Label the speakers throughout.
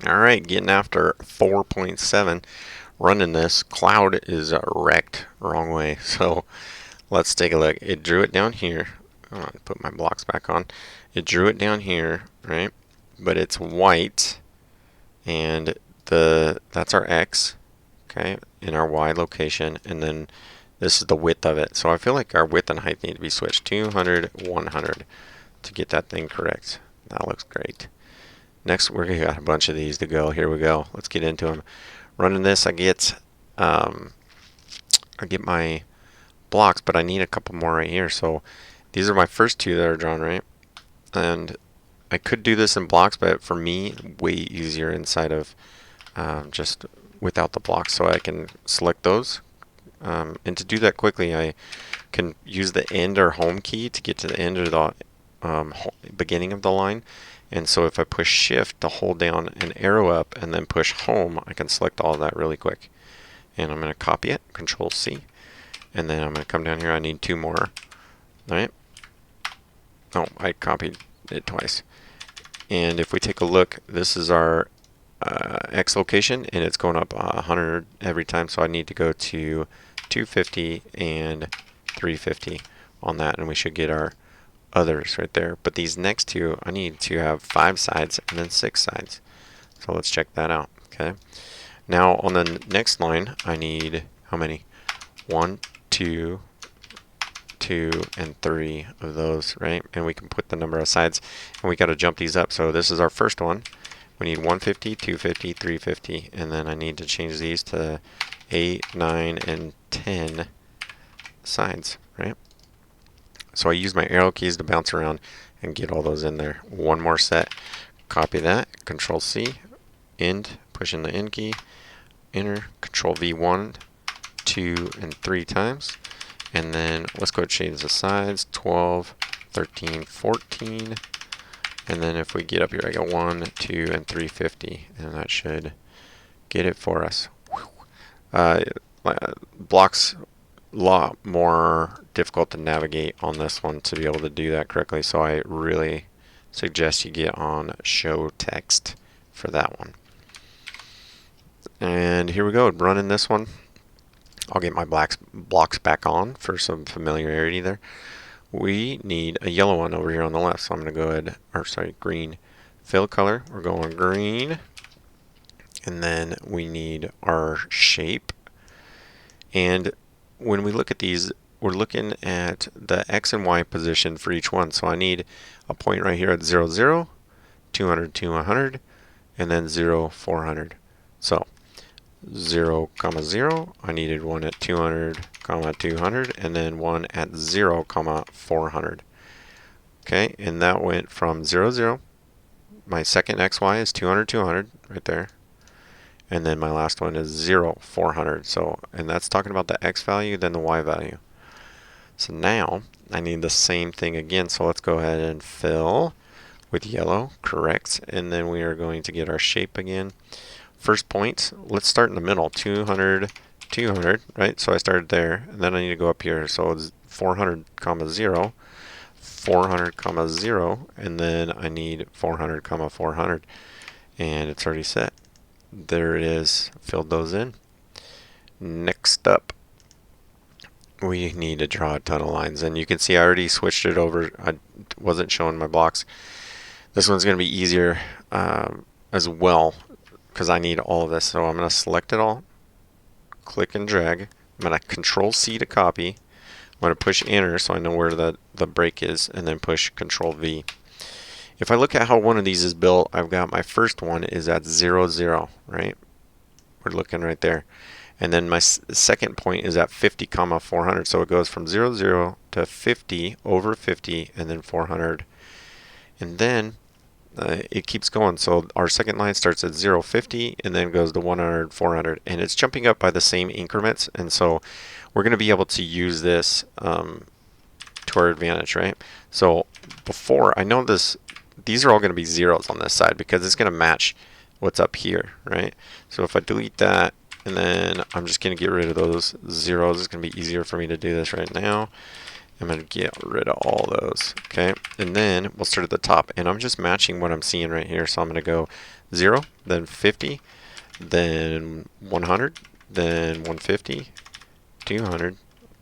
Speaker 1: Alright, getting after 4.7. Running this. Cloud is wrecked wrong way. So let's take a look. It drew it down here. I'll put my blocks back on. It drew it down here, right? But it's white, and that's our X, okay, in our Y location, and then this is the width of it. So I feel like our width and height need to be switched. 200, 100 to get that thing correct. That looks great. Next, we got a bunch of these to go. Here we go. Let's get into them. Running this, I get my blocks, but I need a couple more right here. So these are my first two that are drawn, right? And I could do this in blocks, but for me, way easier inside of just without the blocks. So I can select those. And to do that quickly, I can use the end or home key to get to the end or the beginning of the line. And so if I push shift to hold down an arrow up and then push home, I can select all of that really quick. And I'm going to copy it, Control C. And then I'm going to come down here. I need two more. All right. Oh, I copied it twice. And if we take a look, this is our X location, and it's going up 100 every time. So I need to go to 250 and 350 on that, and we should get our others right there. But these next two, I need to have 5 sides and then 6 sides. So let's check that out. Okay. Now on the next line, I need how many? 1, 2, 2, and 3 of those, right? And we can put the number of sides, and we got to jump these up. So this is our first one. We need 150, 250, 350, and then I need to change these to 8, 9, and 10 sides, right? So I use my arrow keys to bounce around and get all those in there. One more set. Copy that. Control C. End. Push in the end key. Enter. Control V 1, 2, and 3 times. And then let's go change the sides. 12, 13, 14. And then if we get up here, I got 1, 2, and 350. And that should get it for us. Blocks a lot more difficult to navigate on this one to be able to do that correctly, so I really suggest you get on show text for that one. And here we go, running this one. I'll get my blocks back on for some familiarity there. We need a yellow one over here on the left, so I'm going to go ahead, green. Fill color, we're going green. And then we need our shape. And when we look at these, we're looking at the X and Y position for each one. So I need a point right here at 0, 0, 200 to 100, and then 0, 400. So 0, 0, I needed one at 200, 200, and then one at 0, 400. Okay, and that went from 0, 0. My second XY is 200, 200 right there. And then my last one is 0, 400. So, and that's talking about the X value, then the Y value. So now I need the same thing again. So let's go ahead and fill with yellow, correct. And then we are going to get our shape again. First point, let's start in the middle, 200, 200, right? So I started there, and then I need to go up here. So it's 400, 0, 400, 0, and then I need 400, 400, and it's already set. There it is, filled those in. Next up, we need to draw a ton of lines, and you can see I already switched it over. I wasn't showing my blocks. This one's going to be easier as well because I need all of this. So I'm going to select it all, click and drag. I'm going to Control C to copy. I'm going to push enter so I know where the break is, and then push Control V. If I look at how one of these is built, I've got my first one is at 0, 0, right? We're looking right there. And then my second point is at 50, 400. So it goes from 0, 0 to 50, over 50, and then 400. And then it keeps going. So our second line starts at 0, 50, and then goes to 100, 400. And it's jumping up by the same increments. And so we're going to be able to use this to our advantage, right? So before, I know these are all going to be zeros on this side because it's going to match what's up here, right? So if I delete that, and then I'm just going to get rid of those zeros. It's going to be easier for me to do this right now. I'm going to get rid of all those, okay? And then we'll start at the top, and I'm just matching what I'm seeing right here. So I'm going to go 0, then 50, then 100, then 150, 200,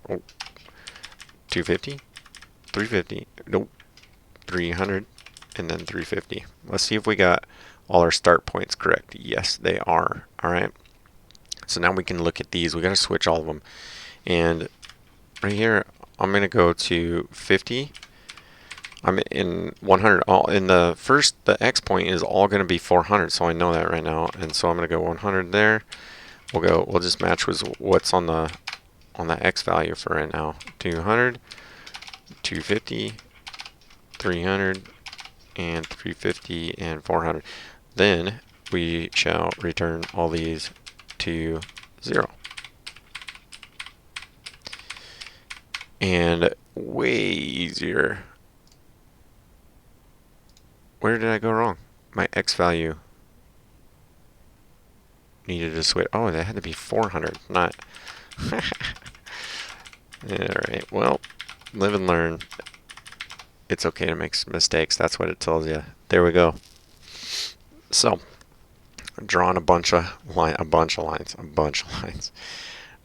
Speaker 1: oh, 250, 350, nope, 300, and then 350. Let's see if we got all our start points correct. Yes, they are. All right. So now we can look at these. We got to switch all of them. And right here, I'm going to go to 50. I'm in 100. All in the first, the X point is all going to be 400. So I know that right now. And so I'm going to go 100 there. We'll just match with what's on the X value for right now. 200, 250, 300, and 350, and 400. Then we shall return all these to 0. And way easier. Where did I go wrong? My X value needed to switch. Oh, that had to be 400, not. Alright, well, live and learn. It's okay to make mistakes. That's what it tells you. There we go. So, I'm drawing a bunch of lines.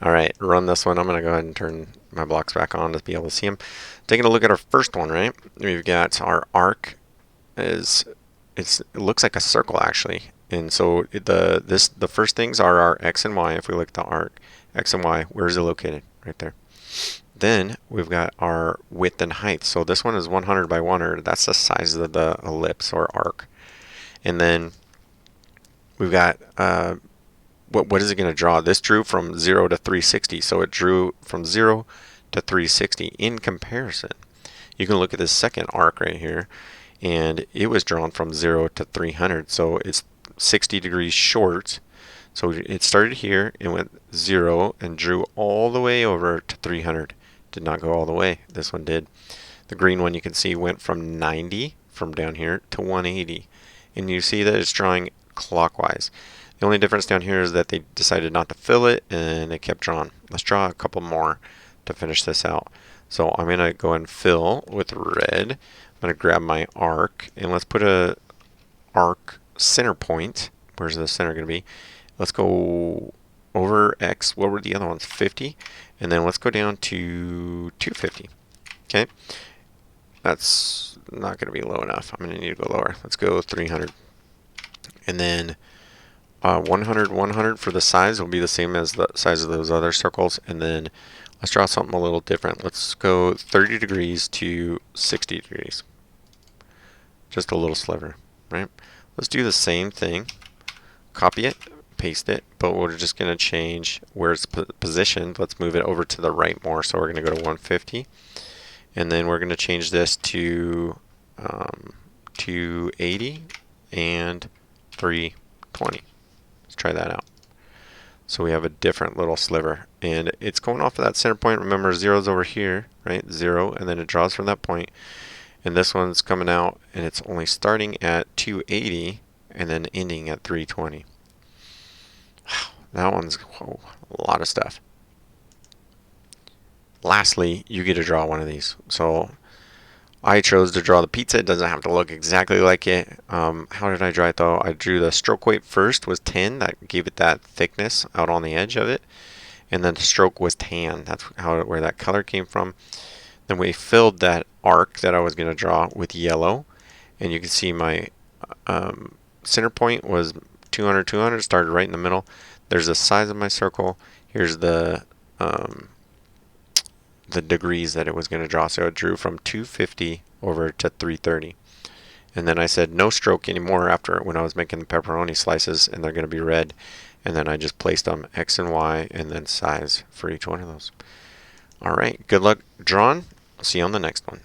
Speaker 1: All right, run this one. I'm going to go ahead and turn my blocks back on to be able to see them. Taking a look at our first one, right? We've got our arc. It looks like a circle actually, and so the first things are our X and Y. If we look at the arc, X and Y, where is it located? Right there. Then we've got our width and height. So this one is 100 by 100. That's the size of the ellipse or arc. And then we've got what is it going to draw? This drew from 0 to 360. So it drew from 0 to 360 in comparison. You can look at this second arc right here, and it was drawn from 0 to 300. So it's 60 degrees short. So it started here and went 0 and drew all the way over to 300. Did not go all the way. This one did. The green one you can see went from 90 from down here to 180. And you see that it's drawing clockwise. The only difference down here is that they decided not to fill it and they kept drawing. Let's draw a couple more to finish this out. So I'm going to go and fill with red. I'm going to grab my arc and let's put a arc center point. Where's the center going to be? Let's go over X. What were the other ones? 50. And then let's go down to 250. Okay. That's not going to be low enough. I'm going to need to go lower. Let's go 300. And then 100, 100 for the size will be the same as the size of those other circles. And then let's draw something a little different. Let's go 30 degrees to 60 degrees. Just a little sliver, right? Let's do the same thing. Copy it, paste it, but we're just going to change where it's positioned. Let's move it over to the right more. So we're going to go to 150. And then we're going to change this to 280 and 320. Let's try that out. So we have a different little sliver, and it's going off of that center point. Remember, 0's over here, right? 0, and then it draws from that point. And this one's coming out, and it's only starting at 280 and then ending at 320. Wow, that one's a lot of stuff. Lastly, you get to draw one of these. So I chose to draw the pizza. It doesn't have to look exactly like it. How did I draw it though? I drew the stroke weight first was 10. That gave it that thickness out on the edge of it. And then the stroke was tan. That's where that color came from. Then we filled that arc that I was going to draw with yellow. And you can see my center point was 200, 200. Started right in the middle. There's the size of my circle. Here's the degrees that it was going to draw. So it drew from 250 over to 330. And then I said no stroke anymore after when I was making the pepperoni slices, and they're going to be red. And then I just placed them X and Y and then size for each one of those. All right, good luck drawing. See you on the next one.